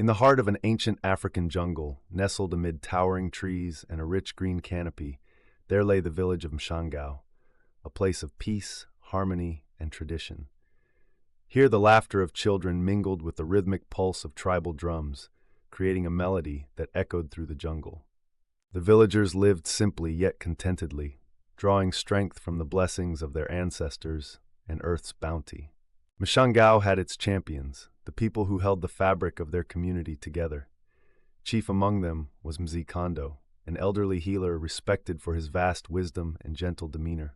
In the heart of an ancient African jungle, nestled amid towering trees and a rich green canopy, there lay the village of Mshangao, a place of peace, harmony, and tradition. Here the laughter of children mingled with the rhythmic pulse of tribal drums, creating a melody that echoed through the jungle. The villagers lived simply yet contentedly, drawing strength from the blessings of their ancestors and Earth's bounty. Mshangao had its champions, the people who held the fabric of their community together. Chief among them was Mzee Kondo, an elderly healer respected for his vast wisdom and gentle demeanor.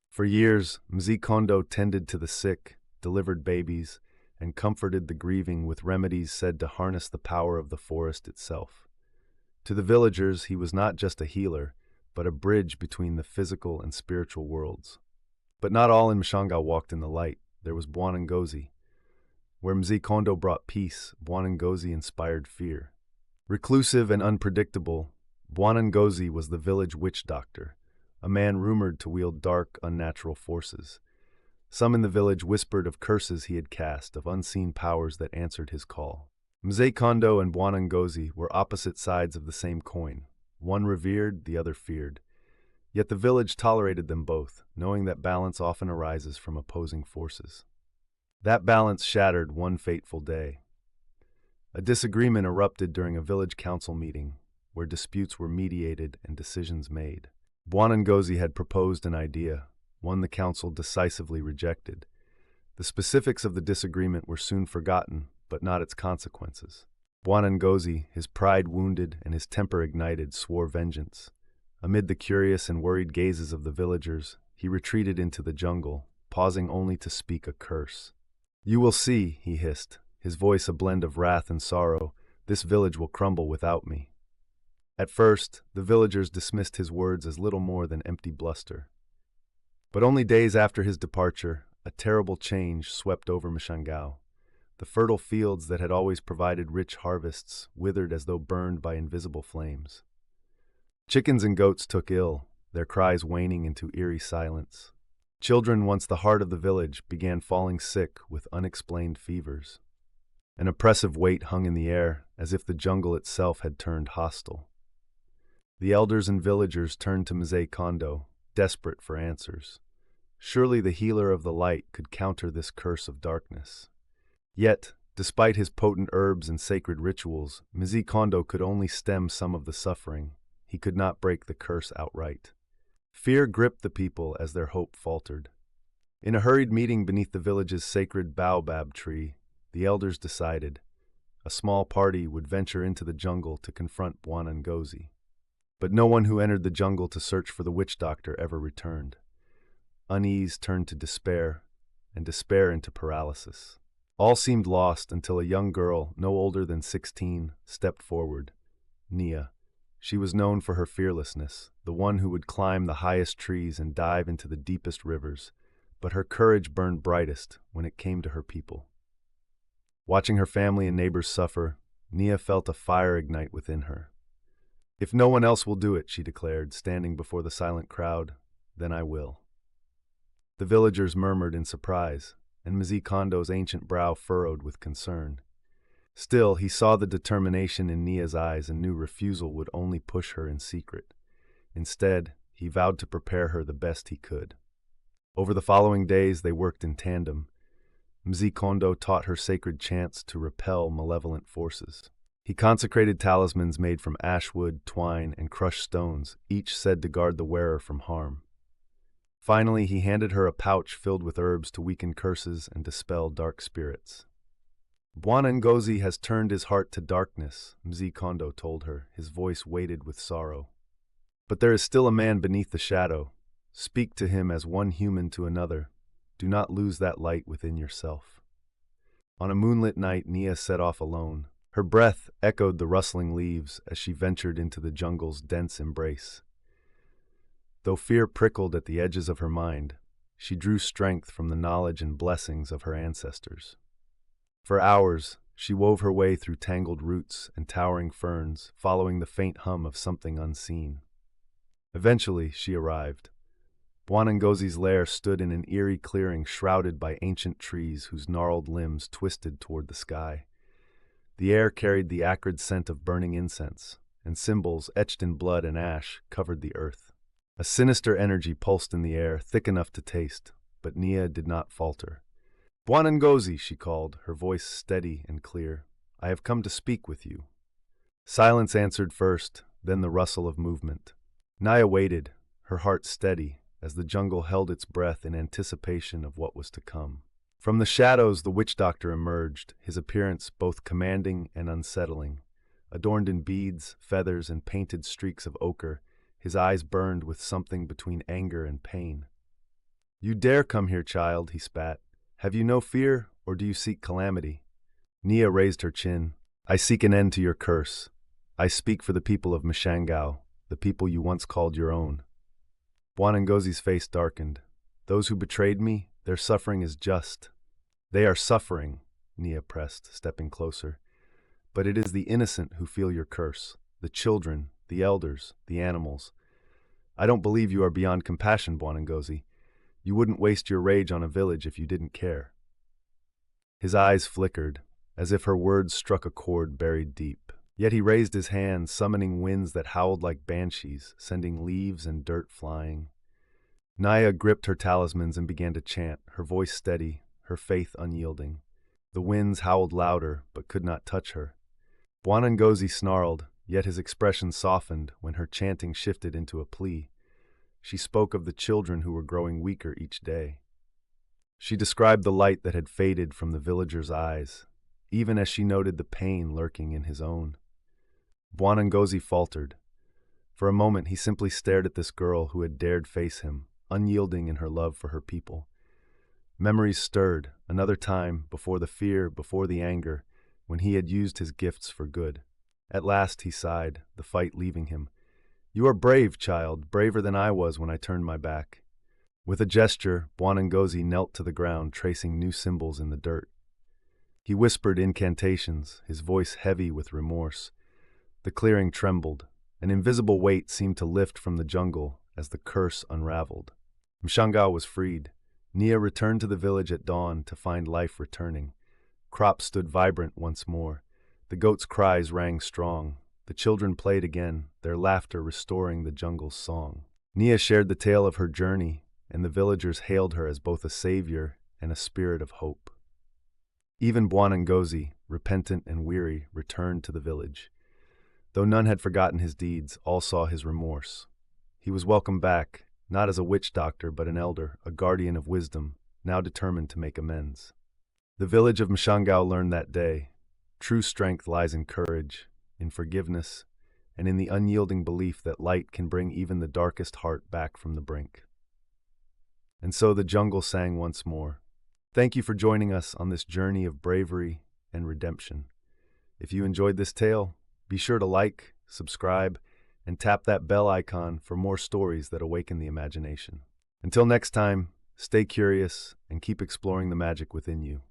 For years, Mzee Kondo tended to the sick, delivered babies, and comforted the grieving with remedies said to harness the power of the forest itself. To the villagers, he was not just a healer, but a bridge between the physical and spiritual worlds. But not all in Mshangao walked in the light. There was Bwana Ngozi. Where Mzee Kondo brought peace, Bwana Ngozi inspired fear. Reclusive and unpredictable, Bwana Ngozi was the village witch doctor, a man rumored to wield dark, unnatural forces. Some in the village whispered of curses he had cast, of unseen powers that answered his call. Mzee Kondo and Bwana Ngozi were opposite sides of the same coin. One revered, the other feared. Yet the village tolerated them both, knowing that balance often arises from opposing forces. That balance shattered one fateful day. A disagreement erupted during a village council meeting, where disputes were mediated and decisions made. Bwana Ngozi had proposed an idea, one the council decisively rejected. The specifics of the disagreement were soon forgotten, but not its consequences. Bwana Ngozi, his pride wounded and his temper ignited, swore vengeance. Amid the curious and worried gazes of the villagers, he retreated into the jungle, pausing only to speak a curse. "You will see," he hissed, his voice a blend of wrath and sorrow, "this village will crumble without me." At first, the villagers dismissed his words as little more than empty bluster. But only days after his departure, a terrible change swept over Mshangao. The fertile fields that had always provided rich harvests withered as though burned by invisible flames. Chickens and goats took ill, their cries waning into eerie silence. Children, once the heart of the village, began falling sick with unexplained fevers. An oppressive weight hung in the air, as if the jungle itself had turned hostile. The elders and villagers turned to Mzee Kondo, desperate for answers. Surely the healer of the light could counter this curse of darkness. Yet, despite his potent herbs and sacred rituals, Mzee Kondo could only stem some of the suffering. He could not break the curse outright. Fear gripped the people as their hope faltered. In a hurried meeting beneath the village's sacred baobab tree, the elders decided a small party would venture into the jungle to confront Bwana Ngozi. But no one who entered the jungle to search for the witch doctor ever returned. Unease turned to despair, and despair into paralysis. All seemed lost until a young girl, no older than 16, stepped forward. Nia. She was known for her fearlessness, the one who would climb the highest trees and dive into the deepest rivers, but her courage burned brightest when it came to her people. Watching her family and neighbors suffer, Nia felt a fire ignite within her. "If no one else will do it," she declared, standing before the silent crowd, "then I will." The villagers murmured in surprise, and Mzee Kondo's ancient brow furrowed with concern. Still, he saw the determination in Nia's eyes and knew refusal would only push her in secret. Instead, he vowed to prepare her the best he could. Over the following days, they worked in tandem. Mzee Kondo taught her sacred chants to repel malevolent forces. He consecrated talismans made from ash wood, twine, and crushed stones, each said to guard the wearer from harm. Finally, he handed her a pouch filled with herbs to weaken curses and dispel dark spirits. "Bwana Ngozi has turned his heart to darkness," Mzee Kondo told her, his voice weighted with sorrow. "But there is still a man beneath the shadow. Speak to him as one human to another. Do not lose that light within yourself." On a moonlit night, Nia set off alone. Her breath echoed the rustling leaves as she ventured into the jungle's dense embrace. Though fear prickled at the edges of her mind, she drew strength from the knowledge and blessings of her ancestors. For hours, she wove her way through tangled roots and towering ferns, following the faint hum of something unseen. Eventually, she arrived. Bwana Ngozi's lair stood in an eerie clearing shrouded by ancient trees whose gnarled limbs twisted toward the sky. The air carried the acrid scent of burning incense, and symbols etched in blood and ash covered the earth. A sinister energy pulsed in the air, thick enough to taste, but Nia did not falter. "Bwana Ngozi," she called, her voice steady and clear. "I have come to speak with you." Silence answered first, then the rustle of movement. Nia waited, her heart steady, as the jungle held its breath in anticipation of what was to come. From the shadows, the witch doctor emerged, his appearance both commanding and unsettling. Adorned in beads, feathers, and painted streaks of ochre, his eyes burned with something between anger and pain. "You dare come here, child," he spat. "Have you no fear, or do you seek calamity?" Nia raised her chin. "I seek an end to your curse. I speak for the people of Mshangao, the people you once called your own." Bwana Ngozi's face darkened. "Those who betrayed me, their suffering is just." "They are suffering," Nia pressed, stepping closer. "But it is the innocent who feel your curse, the children, the elders, the animals. I don't believe you are beyond compassion, Bwana Ngozi. You wouldn't waste your rage on a village if you didn't care." His eyes flickered, as if her words struck a chord buried deep. Yet he raised his hand, summoning winds that howled like banshees, sending leaves and dirt flying. Nia gripped her talismans and began to chant, her voice steady, her faith unyielding. The winds howled louder, but could not touch her. Bwana Ngozi snarled, yet his expression softened when her chanting shifted into a plea. She spoke of the children who were growing weaker each day. She described the light that had faded from the villager's eyes, even as she noted the pain lurking in his own. Bwana Ngozi faltered. For a moment he simply stared at this girl who had dared face him, unyielding in her love for her people. Memories stirred, another time, before the fear, before the anger, when he had used his gifts for good. At last he sighed, the fight leaving him. "You are brave, child, braver than I was when I turned my back." With a gesture, Bwana Ngozi knelt to the ground, tracing new symbols in the dirt. He whispered incantations, his voice heavy with remorse. The clearing trembled. An invisible weight seemed to lift from the jungle as the curse unraveled. Mshangao was freed. Nia returned to the village at dawn to find life returning. Crops stood vibrant once more. The goats' cries rang strong. The children played again, their laughter restoring the jungle's song. Nia shared the tale of her journey, and the villagers hailed her as both a savior and a spirit of hope. Even Bwana Ngozi, repentant and weary, returned to the village. Though none had forgotten his deeds, all saw his remorse. He was welcomed back, not as a witch doctor but an elder, a guardian of wisdom, now determined to make amends. The village of Mshangao learned that day, true strength lies in courage, in forgiveness, and in the unyielding belief that light can bring even the darkest heart back from the brink. And so the jungle sang once more. Thank you for joining us on this journey of bravery and redemption. If you enjoyed this tale, be sure to like, subscribe, and tap that bell icon for more stories that awaken the imagination. Until next time, stay curious and keep exploring the magic within you.